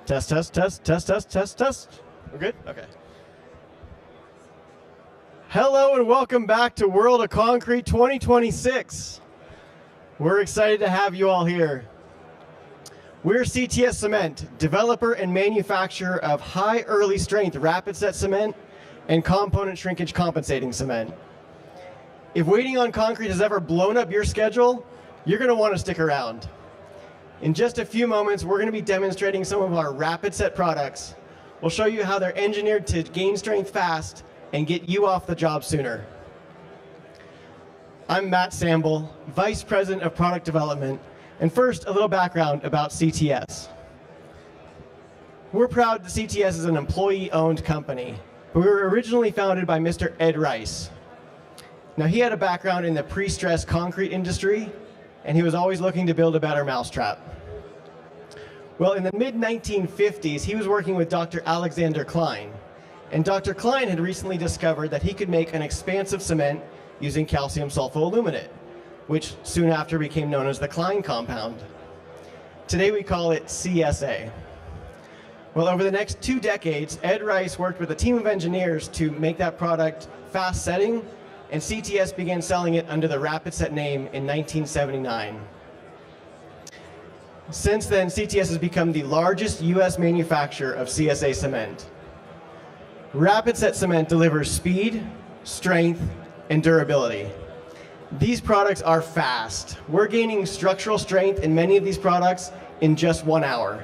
Test, test, test, test, test, test, test. We're good? Okay. Hello and welcome back to World of Concrete 2026. We're excited to have you all here. We're CTS Cement, developer and manufacturer of high early strength rapid set cement and component shrinkage compensating cement. If waiting on concrete has ever blown up your schedule, you're going to want to stick around. In just a few moments, we're going to be demonstrating some of our rapid set products. We'll show you how they're engineered to gain strength fast and get you off the job sooner. I'm Matt Samble, Vice President of Product Development, and first, a little background about CTS. We're proud that CTS is an employee-owned company, but we were originally founded by Mr. Ed Rice. Now, he had a background in the pre-stressed concrete industry, and he was always looking to build a better mousetrap. Well, in the mid-1950s, he was working with Dr. Alexander Klein, and Dr. Klein had recently discovered that he could make an expansive cement using calcium sulfoaluminate, which soon after became known as the Klein compound. Today we call it CSA. Well, over the next 2 decades, Ed Rice worked with a team of engineers to make that product fast setting, and CTS began selling it under the Rapid Set name in 1979. Since then, CTS has become the largest US manufacturer of CSA cement. Rapid Set cement delivers speed, strength, and durability. These products are fast. We're gaining structural strength in many of these products in just 1 hour.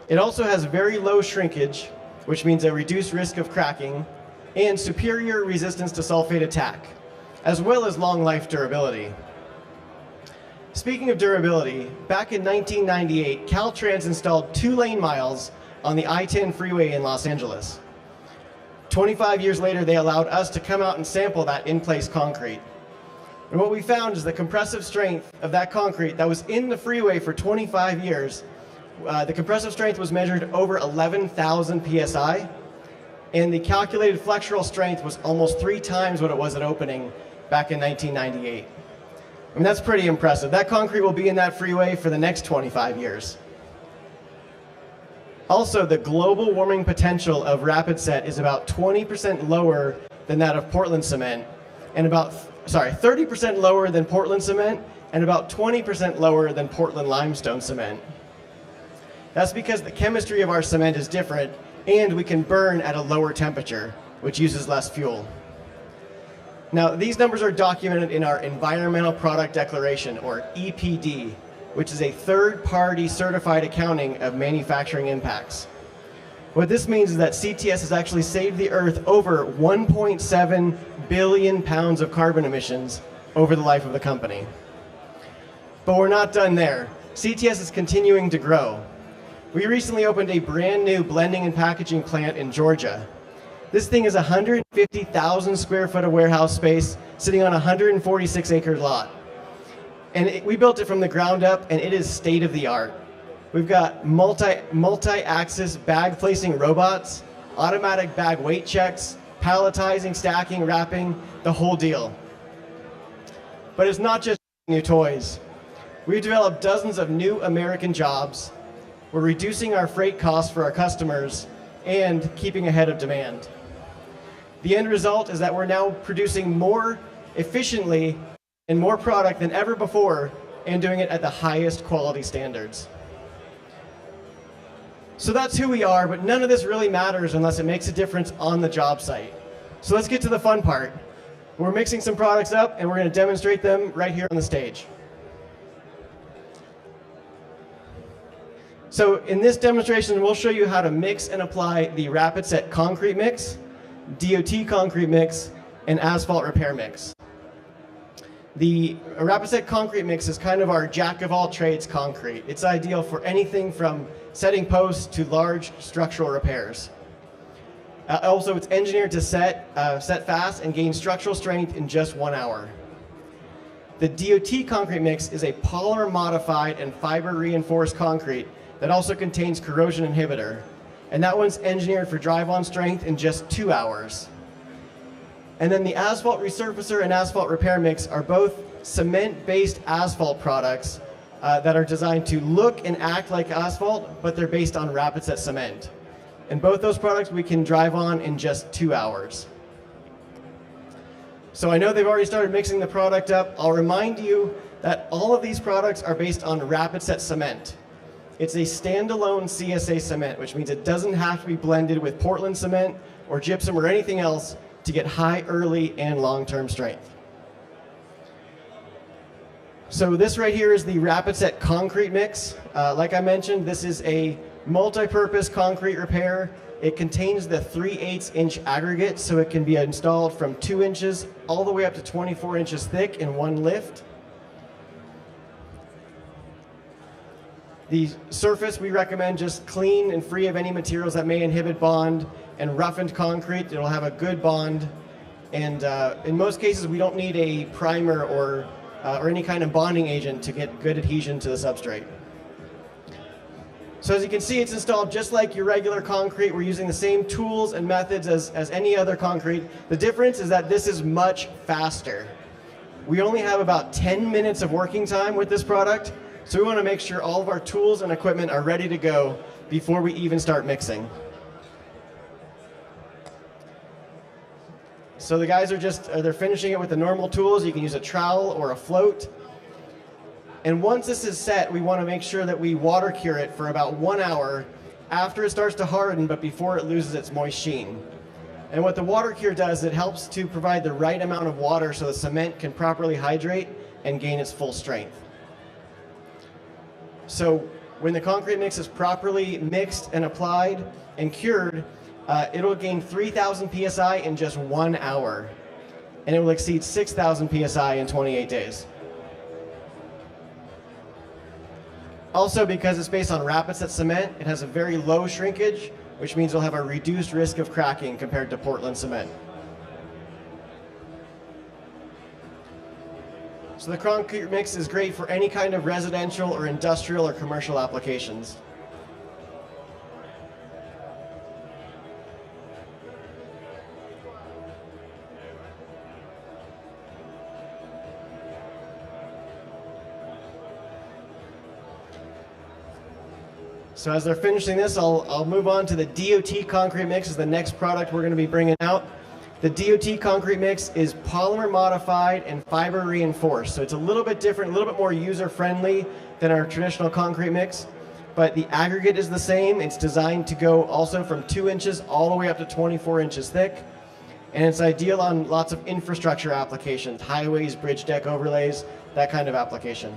It also has very low shrinkage, which means a reduced risk of cracking, and superior resistance to sulfate attack, as well as long life durability. Speaking of durability, back in 1998, Caltrans installed 2 lane miles on the I-10 freeway in Los Angeles. 25 years later, they allowed us to come out and sample that in-place concrete. And what we found is the compressive strength of that concrete that was in the freeway for 25 years, the compressive strength was measured over 11,000 PSI, and the calculated flexural strength was almost 3 times what it was at opening back in 1998. I mean, that's pretty impressive. That concrete will be in that freeway for the next 25 years. Also, the global warming potential of Rapid Set is about 20% lower than that of Portland cement, and 30% lower than Portland cement, and about 20% lower than Portland limestone cement. That's because the chemistry of our cement is different, and we can burn at a lower temperature, which uses less fuel. Now, these numbers are documented in our Environmental Product Declaration, or EPD, which is a third-party certified accounting of manufacturing impacts. What this means is that CTS has actually saved the Earth over 1.7 billion pounds of carbon emissions over the life of the company. But we're not done there. CTS is continuing to grow. We recently opened a brand new blending and packaging plant in Georgia. This thing is 150,000 square foot of warehouse space sitting on a 146-acre lot. And we built it from the ground up, and it is state-of-the-art. We've got multi-axis bag placing robots, automatic bag weight checks, palletizing, stacking, wrapping, the whole deal. But it's not just new toys. We've developed dozens of new American jobs. We're reducing our freight costs for our customers and keeping ahead of demand. The end result is that we're now producing more efficiently and more product than ever before, and doing it at the highest quality standards. So that's who we are, but none of this really matters unless it makes a difference on the job site. So let's get to the fun part. We're mixing some products up, and we're going to demonstrate them right here on the stage. So in this demonstration, we'll show you how to mix and apply the Rapid Set concrete mix, DOT concrete mix, and asphalt repair mix. The Rapid Set concrete mix is kind of our jack-of-all-trades concrete. It's ideal for anything from setting posts to large structural repairs. Also, it's engineered to set fast and gain structural strength in just 1 hour. The DOT concrete mix is a polymer-modified and fiber-reinforced concrete that also contains corrosion inhibitor, and that one's engineered for drive-on strength in just 2 hours. And then the asphalt resurfacer and asphalt repair mix are both cement-based asphalt products that are designed to look and act like asphalt, but they're based on rapid set cement. And both those products we can drive on in just 2 hours. So I know they've already started mixing the product up. I'll remind you that all of these products are based on rapid set cement. It's a standalone CSA cement, which means it doesn't have to be blended with Portland cement or gypsum or anything else to get high early and long-term strength. So this right here is the rapid set concrete mix. Like I mentioned, this is a multi-purpose concrete repair. It contains the 3/8 inch aggregate, so it can be installed from 2 inches all the way up to 24 inches thick in one lift. The surface we recommend just clean and free of any materials that may inhibit bond, and roughened concrete. It'll have a good bond, and in most cases we don't need a primer or any kind of bonding agent to get good adhesion to the substrate. So as you can see, it's installed just like your regular concrete. We're using the same tools and methods as any other concrete. The difference is that this is much faster. We only have about 10 minutes of working time with this product, so we want to make sure all of our tools and equipment are ready to go before we even start mixing. So the guys are they're finishing it with the normal tools. You can use a trowel or a float. And once this is set, we want to make sure that we water cure it for about 1 hour after it starts to harden, but before it loses its moist sheen. And what the water cure does, it helps to provide the right amount of water so the cement can properly hydrate and gain its full strength. So when the concrete mix is properly mixed and applied and cured, it'll gain 3,000 PSI in just 1 hour, and it will exceed 6,000 PSI in 28 days. Also, because it's based on rapid set cement, it has a very low shrinkage, which means it'll have a reduced risk of cracking compared to Portland cement. So the concrete mix is great for any kind of residential or industrial or commercial applications. So as they're finishing this, I'll move on to the DOT concrete mix is the next product we're going to be bringing out. The DOT concrete mix is polymer modified and fiber reinforced. So it's a little bit different, a little bit more user friendly than our traditional concrete mix, but the aggregate is the same. It's designed to go also from 2 inches all the way up to 24 inches thick. And it's ideal on lots of infrastructure applications, highways, bridge deck overlays, that kind of application.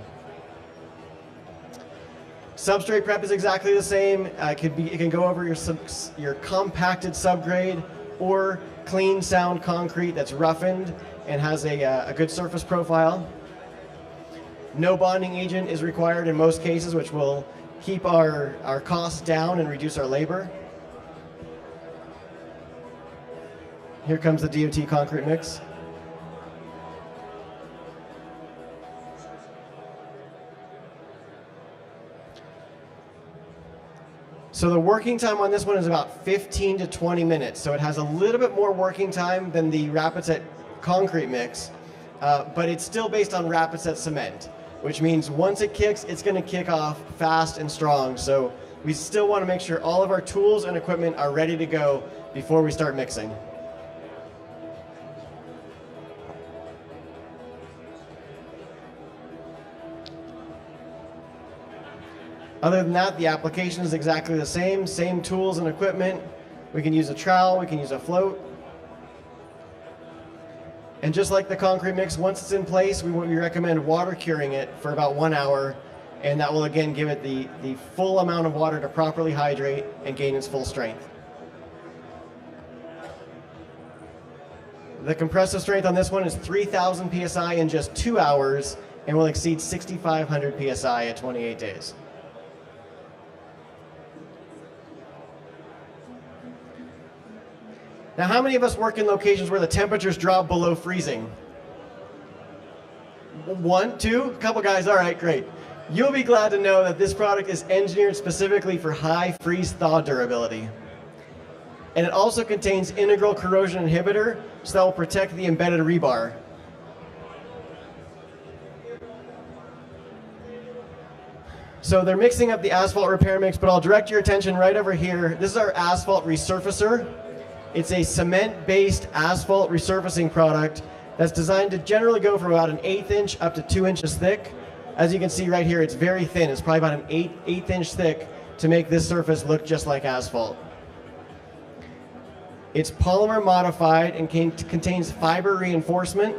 Substrate prep is exactly the same. It can go over your compacted subgrade or clean sound concrete that's roughened and has a good surface profile. No bonding agent is required in most cases, which will keep our costs down and reduce our labor. Here comes the DOT concrete mix. So the working time on this one is about 15 to 20 minutes. So it has a little bit more working time than the rapid set concrete mix, but it's still based on rapid set cement, which means once it kicks, it's going to kick off fast and strong. So we still want to make sure all of our tools and equipment are ready to go before we start mixing. Other than that, the application is exactly the same tools and equipment. We can use a trowel, we can use a float. And just like the concrete mix, once it's in place, we recommend water curing it for about 1 hour, and that will again give it the full amount of water to properly hydrate and gain its full strength. The compressive strength on this one is 3,000 PSI in just 2 hours and will exceed 6,500 PSI at 28 days. Now, how many of us work in locations where the temperatures drop below freezing? 1, 2, a couple guys, all right, great. You'll be glad to know that this product is engineered specifically for high freeze-thaw durability. And it also contains integral corrosion inhibitor, so that will protect the embedded rebar. So they're mixing up the asphalt repair mix, but I'll direct your attention right over here. This is our asphalt resurfacer. It's a cement-based asphalt resurfacing product that's designed to generally go from about an 1/8 inch up to 2 inches thick. As you can see right here, it's very thin. It's probably about an eighth inch thick to make this surface look just like asphalt. It's polymer modified and contains fiber reinforcement.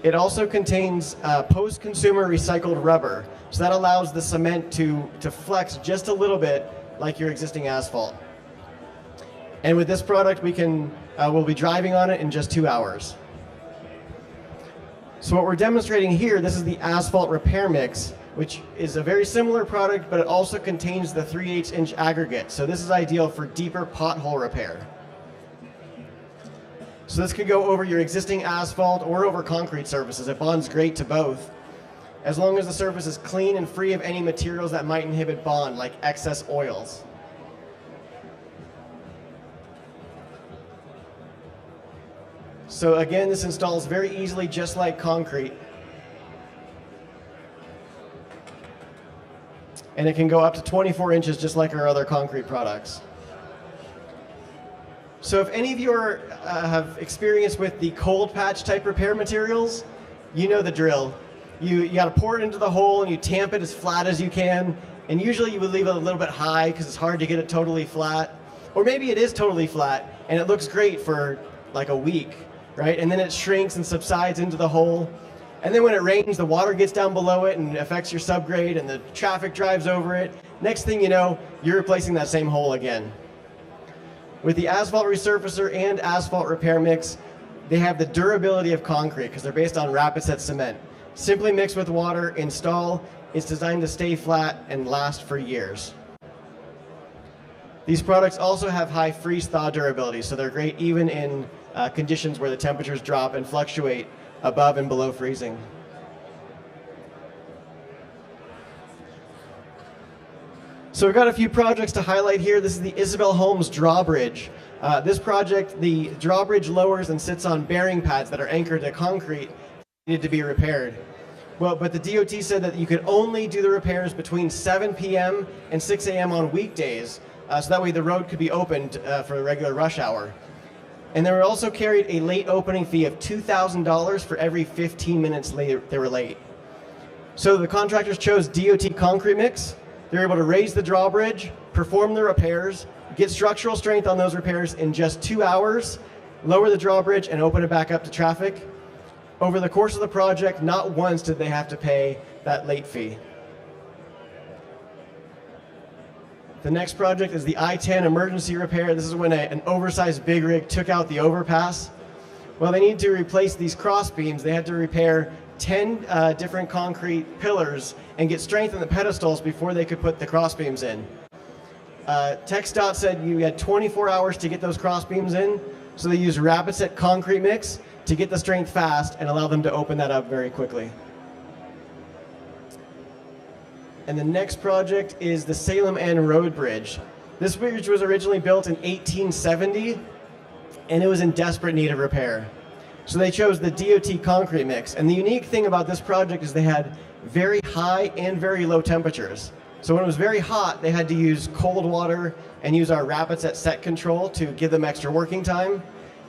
It also contains post-consumer recycled rubber. So that allows the cement to flex just a little bit like your existing asphalt. And with this product, we'll be driving on it in just 2 hours. So what we're demonstrating here, this is the asphalt repair mix, which is a very similar product, but it also contains the 3/8 inch aggregate. So this is ideal for deeper pothole repair. So this could go over your existing asphalt or over concrete surfaces. It bonds great to both, as long as the surface is clean and free of any materials that might inhibit bond, like excess oils. So again, this installs very easily, just like concrete. And it can go up to 24 inches, just like our other concrete products. So if any of you have experience with the cold patch type repair materials, you know the drill. You got to pour it into the hole and you tamp it as flat as you can. And usually you would leave it a little bit high because it's hard to get it totally flat. Or maybe it is totally flat and it looks great for like a week, right? And then it shrinks and subsides into the hole. And then when it rains, the water gets down below it and affects your subgrade and the traffic drives over it. Next thing you know, you're replacing that same hole again. With the asphalt resurfacer and asphalt repair mix, they have the durability of concrete because they're based on rapid set cement. Simply mix with water, install. It's designed to stay flat and last for years. These products also have high freeze-thaw durability, so they're great even in conditions where the temperatures drop and fluctuate above and below freezing. So we've got a few projects to highlight here. This is the Isabel Holmes drawbridge. This project, the drawbridge lowers and sits on bearing pads that are anchored to concrete that needed to be repaired. Well, but the DOT said that you could only do the repairs between 7 p.m. and 6 a.m. on weekdays, so that way the road could be opened for a regular rush hour. And they were also carried a late opening fee of $2,000 for every 15 minutes they were late. So the contractors chose DOT concrete mix. They were able to raise the drawbridge, perform the repairs, get structural strength on those repairs in just 2 hours, lower the drawbridge, and open it back up to traffic. Over the course of the project, not once did they have to pay that late fee. The next project is the I-10 emergency repair. This is when an oversized big rig took out the overpass. Well, they needed to replace these cross beams. They had to repair 10 different concrete pillars and get strength in the pedestals before they could put the cross beams in. TxDOT said you had 24 hours to get those cross beams in, so they used rapid set concrete mix to get the strength fast and allow them to open that up very quickly. And the next project is the Salem End Road Bridge. This bridge was originally built in 1870 and it was in desperate need of repair. So they chose the DOT concrete mix. And the unique thing about this project is they had very high and very low temperatures. So when it was very hot, they had to use cold water and use our rapid set control to give them extra working time.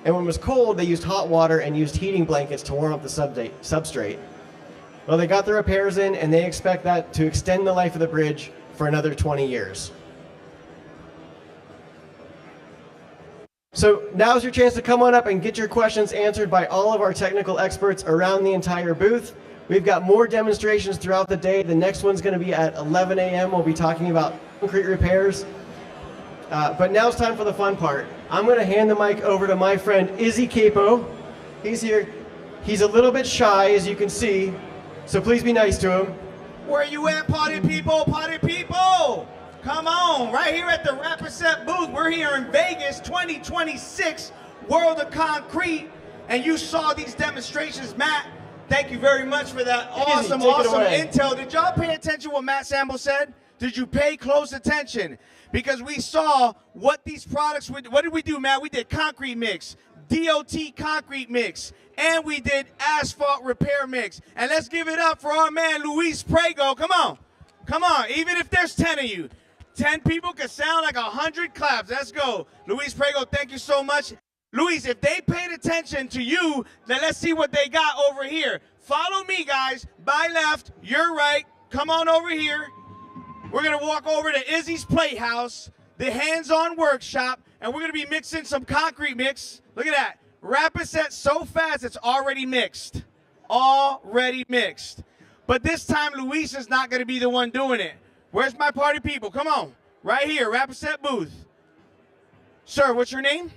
And when it was cold, they used hot water and used heating blankets to warm up the substrate. Well, they got the repairs in and they expect that to extend the life of the bridge for another 20 years. So now's your chance to come on up and get your questions answered by all of our technical experts around the entire booth. We've got more demonstrations throughout the day. The next one's going to be at 11 a.m. We'll be talking about concrete repairs. But now it's time for the fun part. I'm going to hand the mic over to my friend Izzy Capo. He's here. He's a little bit shy, as you can see, so please be nice to him. Where you at, party people? Party people! Come on, right here at the Rapid Set booth. We're here in Vegas 2026, World of Concrete, and you saw these demonstrations. Matt, thank you very much for that awesome intel. Did y'all pay attention to what Matt Samble said? Did you pay close attention? Because we saw what these products would. What did we do, Matt? We did concrete mix, DOT concrete mix, and we did asphalt repair mix. And let's give it up for our man Luis Prego. Come on. Come on, even if there's 10 of you. 10 people can sound like 100 claps. Let's go. Luis Prego, thank you so much. Luis, if they paid attention to you, then let's see what they got over here. Follow me, guys. By left, you're right. Come on over here. We're going to walk over to Izzy's Playhouse, the hands-on workshop, and we're going to be mixing some concrete mix. Look at that. Rapid set so fast, it's already mixed. Already mixed. But this time, Luis is not going to be the one doing it. Where's my party people? Come on. Right here, Rapid Set booth. Sir, what's your name?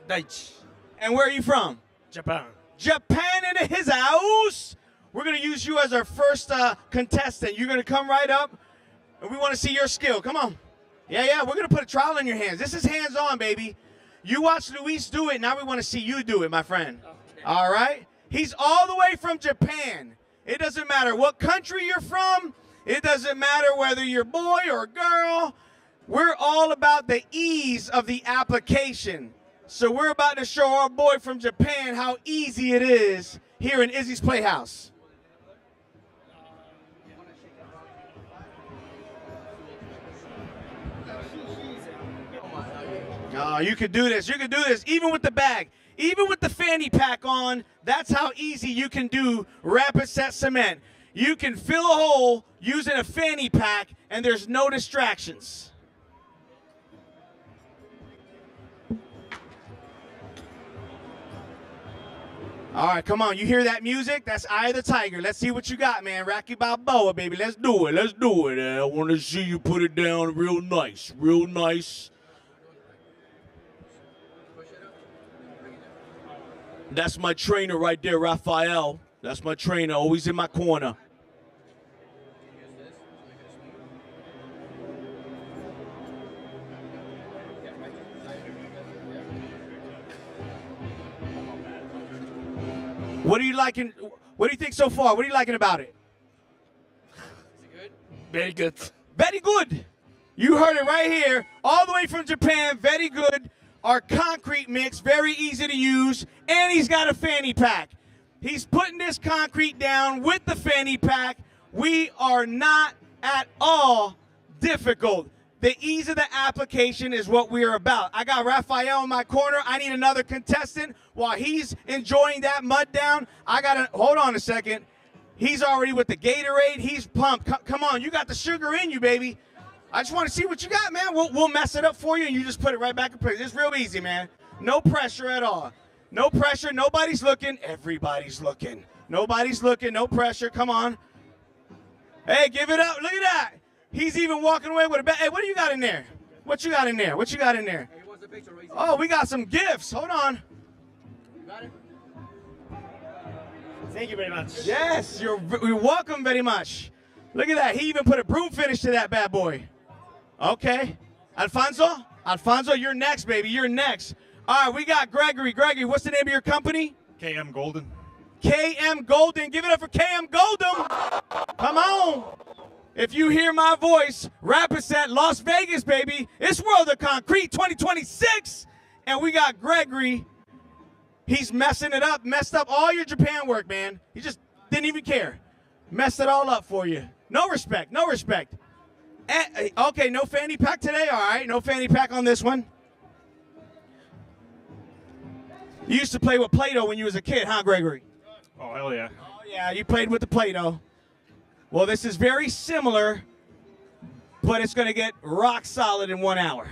Daichi. And where are you from? Japan. Japan into his house. We're going to use you as our first contestant. You're going to come right up, and we want to see your skill. Come on. Yeah, we're going to put a trowel in your hands. This is hands-on, baby. You watch Luis do it. Now we want to see you do it, my friend. Okay. All right? He's all the way from Japan. It doesn't matter what country you're from. It doesn't matter whether you're boy or girl. We're all about the ease of the application. So we're about to show our boy from Japan how easy it is here in Izzy's Playhouse. Oh, you can do this. You can do this even with the bag. Even with the fanny pack on, that's how easy you can do rapid set cement. You can fill a hole using a fanny pack, and there's no distractions. All right, come on. You hear that music? That's Eye of the Tiger. Let's see what you got, man. Rocky Balboa, baby. Let's do it. Let's do it. I want to see you put it down real nice. Real nice. That's my trainer right there, Raphael. That's my trainer, always in my corner. What are you liking? What do you think so far? What are you liking about it? Is it good? Very good. Very good. You heard it right here, all the way from Japan. Very good. Our concrete mix, very easy to use, and he's got a fanny pack. He's putting this concrete down with the fanny pack. We are not at all difficult. The ease of the application is what we're about. I got Raphael in my corner. I need another contestant while he's enjoying that mud down. Hold on a second. He's already with the Gatorade. He's pumped. Come on, you got the sugar in you, baby. I just want to see what you got, man. We'll mess it up for you, and you just put it right back in place. It's real easy, man. No pressure at all. No pressure. Nobody's looking. Everybody's looking. Nobody's looking. No pressure. Come on. Hey, give it up. Look at that. He's even walking away with a bag. Hey, what do you got in there? What you got in there? What you got in there? Oh, we got some gifts. Hold on. Thank you very much. Yes, you're welcome very much. Look at that. He even put a broom finish to that bad boy. Okay. Alfonso? Alfonso, you're next, baby. You're next. All right, we got Gregory. Gregory, what's the name of your company? KM Golden. KM Golden. Give it up for KM Golden. Come on. If you hear my voice, Rapid Set, Las Vegas, baby. It's World of Concrete 2026. And we got Gregory. He's messing it up. Messed up all your Japan work, man. He just didn't even care. Messed it all up for you. No respect. No respect. Okay, no fanny pack today? All right, no fanny pack on this one. You used to play with Play-Doh when you was a kid, huh, Gregory? Oh, hell yeah. Oh, yeah, you played with the Play-Doh. Well, this is very similar, but it's going to get rock solid in 1 hour.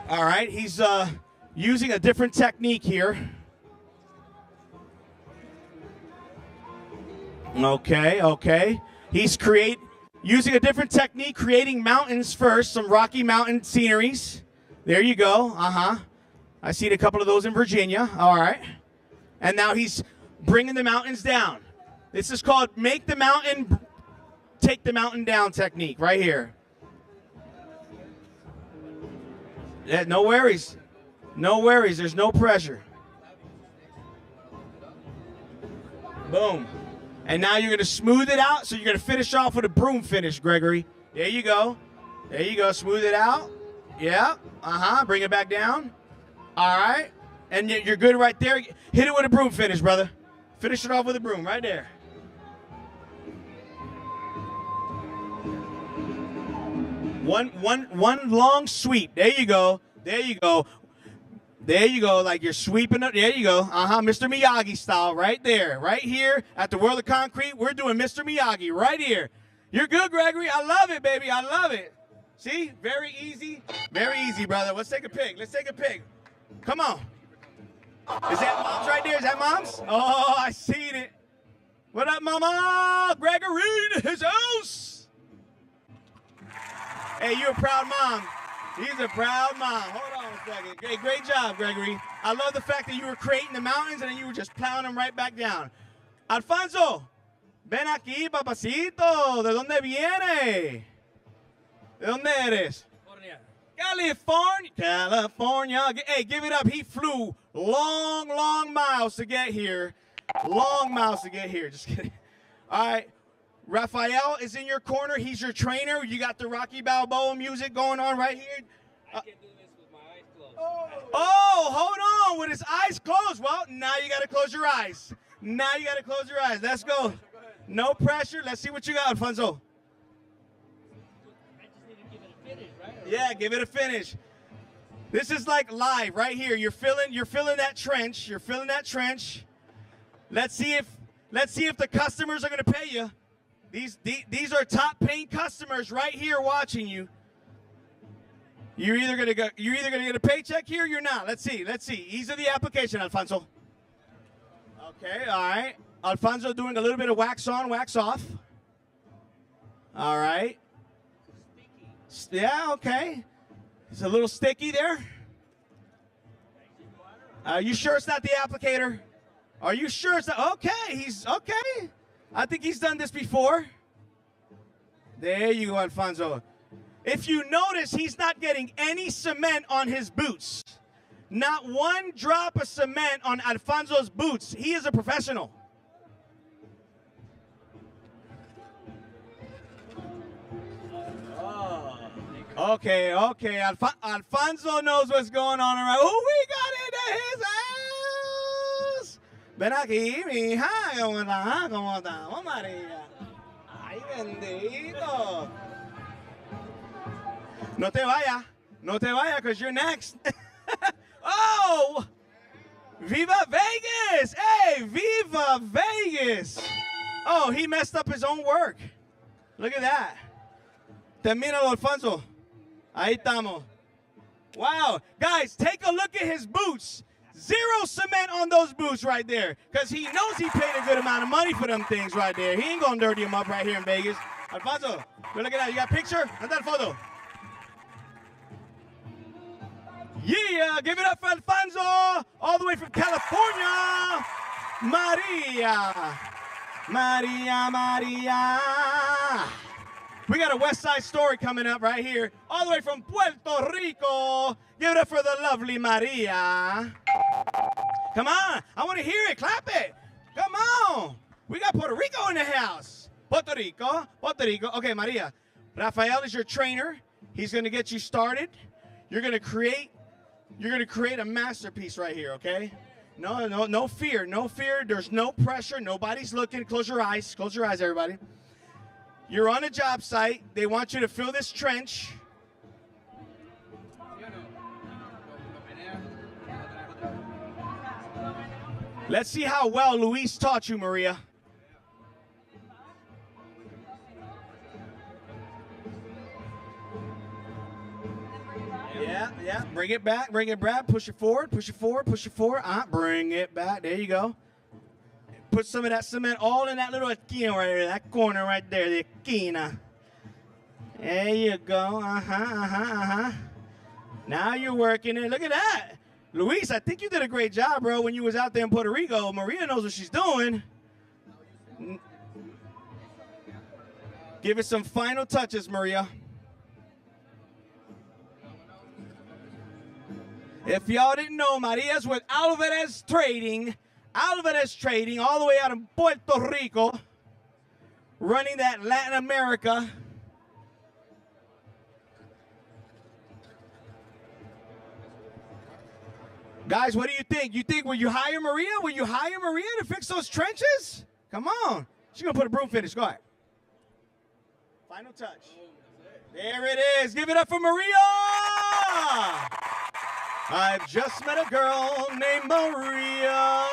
All right, he's using a different technique here. Okay. He's using a different technique, creating mountains first, some Rocky Mountain sceneries. There you go. I seen a couple of those in Virginia. All right. And now he's bringing the mountains down. This is called make the mountain, take the mountain down technique right here. Yeah, no worries. No worries. There's no pressure. Boom. And now you're going to smooth it out, so you're going to finish off with a broom finish, Gregory. There you go. There you go. Smooth it out. Yeah. Bring it back down. All right. And you're good right there. Hit it with a broom finish, brother. Finish it off with a broom right there. One long sweep. There you go. There you go. There you go. Like you're sweeping up. There you go. Mr. Miyagi style right there. Right here at the World of Concrete. We're doing Mr. Miyagi right here. You're good, Gregory. I love it, baby. I love it. See? Very easy. Very easy, brother. Let's take a pic. Let's take a pic. Come on. Is that Mom's right there? Is that Mom's? Oh, I seen it. What up, Mama? Gregory in his house. Hey, you're a proud mom. He's a proud mom. Hold on a second. Great job, Gregory. I love the fact that you were creating the mountains and then you were just plowing them right back down. Alfonso, ven aquí, papacito. ¿De dónde viene? ¿De dónde eres? California. California. Hey, give it up. He flew long miles to get here. Long miles to get here. Just kidding. All right. Rafael is in your corner. He's your trainer. You got the Rocky Balboa music going on right here. I can do this with my eyes closed. Oh, hold on. With his eyes closed. Well, now you got to close your eyes. Now you got to close your eyes. Let's go. No pressure. Let's see what you got, Alfonso. I just need to give it a finish, right? Yeah, give it a finish. This is like live right here. You're filling that trench. You're filling that trench. Let's see if the customers are going to pay you. These are top paying customers right here watching you. You're either gonna get a paycheck here or you're not. Let's see. Ease of the application, Alfonso. Okay, all right. Alfonso doing a little bit of wax on, wax off. All right. Yeah, okay. It's a little sticky there. Are you sure it's not the applicator? Are you sure it's not? Okay, he's okay. I think he's done this before. There you go, Alfonso. If you notice, he's not getting any cement on his boots. Not one drop of cement on Alfonso's boots. He is a professional. Okay. Alfonso knows what's going on around. Who we got into his house? Ven aquí, mija. ¿Cómo está? ¿Cómo estamos, María? Ay, bendito. No te vayas, because you're next. Oh! Viva Vegas! Hey, Viva Vegas! Oh, he messed up his own work. Look at that. Termínalo, Alfonso. Ahí estamos. Wow. Guys, take a look at his boots. Zero cement on those boots right there. Because he knows he paid a good amount of money for them things right there. He ain't going to dirty them up right here in Vegas. Alfonso, look at that. You got a picture? Anda el photo. Yeah, give it up for Alfonso. All the way from California. Maria. We got a West Side Story coming up right here, all the way from Puerto Rico. Give it up for the lovely Maria. Come on, I want to hear it. Clap it. Come on. We got Puerto Rico in the house. Puerto Rico. Okay, Maria. Rafael is your trainer. He's going to get you started. You're going to create a masterpiece right here, okay? No fear. There's no pressure. Nobody's looking. Close your eyes, everybody. You're on a job site. They want you to fill this trench. Let's see how well Luis taught you, Maria. Yeah. Bring it back. Push it forward. Bring it back. There you go. Put some of that cement all in that little esquina right there, that corner right there, the esquina. There you go. Now you're working it. Look at that. Luis, I think you did a great job, bro, when you was out there in Puerto Rico. Maria knows what she's doing. Give it some final touches, Maria. If y'all didn't know, Maria's with Alvarez Trading all the way out of Puerto Rico, running that Latin America. Guys, what do you think? Will you hire Maria? Will you hire Maria to fix those trenches? Come on. She's going to put a broom finish. Go ahead. Final touch. There it is. Give it up for Maria. I've just met a girl named Maria.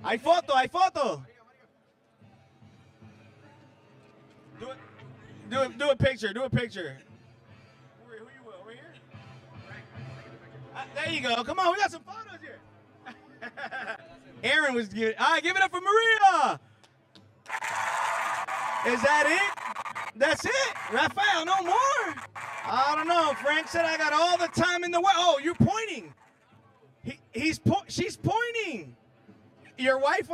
Hay foto, hay foto. Do a picture, do a picture. Who you will, over here? There you go. Come on, we got some photos here. Aaron was giving. All right, give it up for Maria. Is that it? That's it? Rafael, no more? I don't know. Frank said I got all the time in the world. Oh, you're pointing. She's pointing. Your wife,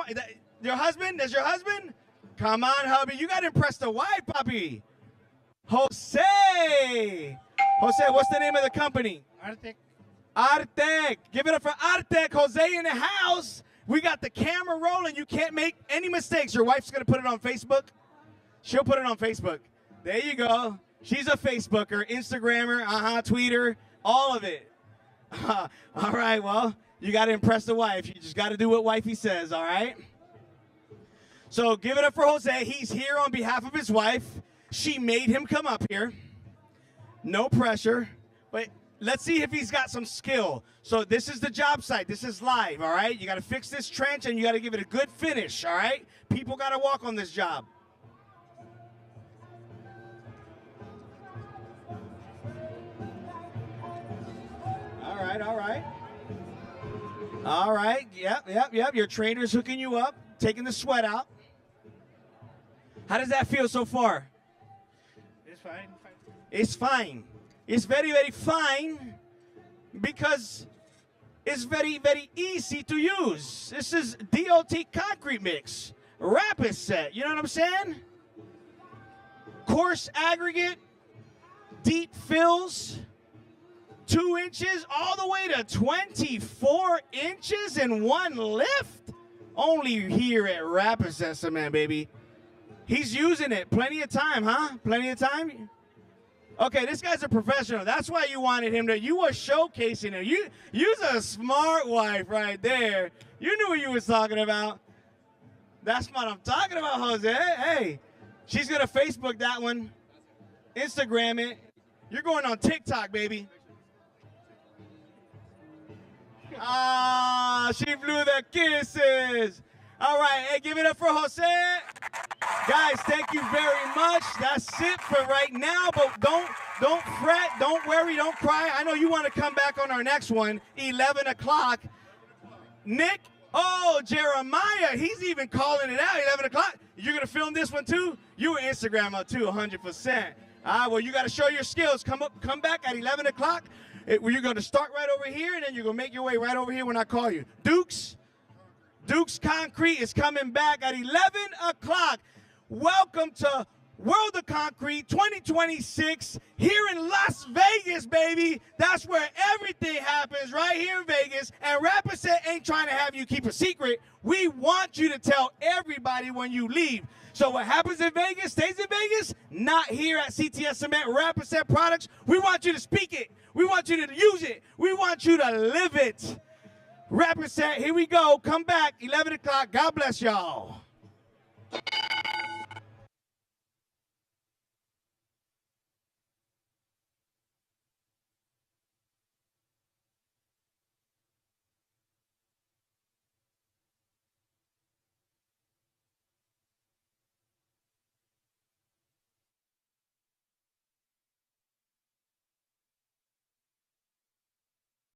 your husband? That's your husband? Come on, hubby. You got to impress the wife, puppy. Jose. Jose, what's the name of the company? Artec. Artec. Give it up for Artec. Jose in the house. We got the camera rolling. You can't make any mistakes. Your wife's going to put it on Facebook? She'll put it on Facebook. There you go. She's a Facebooker, Instagrammer, tweeter, all of it. All right, well, you got to impress the wife. You just got to do what wifey says, all right? So give it up for Jose. He's here on behalf of his wife. She made him come up here. No pressure. But let's see if he's got some skill. So this is the job site. This is live, all right? You got to fix this trench, and you got to give it a good finish, all right? People got to walk on this job. All right, all right. All right, yep. Your trainer's hooking you up, taking the sweat out. How does that feel so far? It's fine. It's fine. It's very, very fine because it's very, very easy to use. This is DOT concrete mix, rapid set. You know what I'm saying? Coarse aggregate, deep fills, 2 inches all the way to 24 inches in one lift. Only here at Rapid Set Cement, baby. He's using it. Plenty of time, huh? Plenty of time? Okay, this guy's a professional. That's why you wanted him to. You were showcasing him. You's a smart wife right there. You knew what you was talking about. That's what I'm talking about, Jose. Hey, she's going to Facebook that one, Instagram it. You're going on TikTok, baby. Ah, she blew the kisses. All right, hey, give it up for Jose. Guys, thank you very much. That's it for right now, but don't fret, don't worry, don't cry. I know you want to come back on our next one, 11 o'clock. Nick, oh, Jeremiah, he's even calling it out, 11 o'clock. You're going to film this one too? You were Instagram up too, 100%. Well, you got to show your skills. Come back at 11 o'clock. You're going to start right over here, and then you're going to make your way right over here when I call you. Duke's Concrete is coming back at 11 o'clock. Welcome to World of Concrete 2026 here in Las Vegas, baby. That's where everything happens, right here in Vegas. And Rapid Set ain't trying to have you keep a secret. We want you to tell everybody when you leave. So what happens in Vegas stays in Vegas, not here at CTS Cement Rapid Set Products. We want you to speak it. We want you to use it. We want you to live it. Rapid Set, here we go. Come back, 11 o'clock. God bless y'all.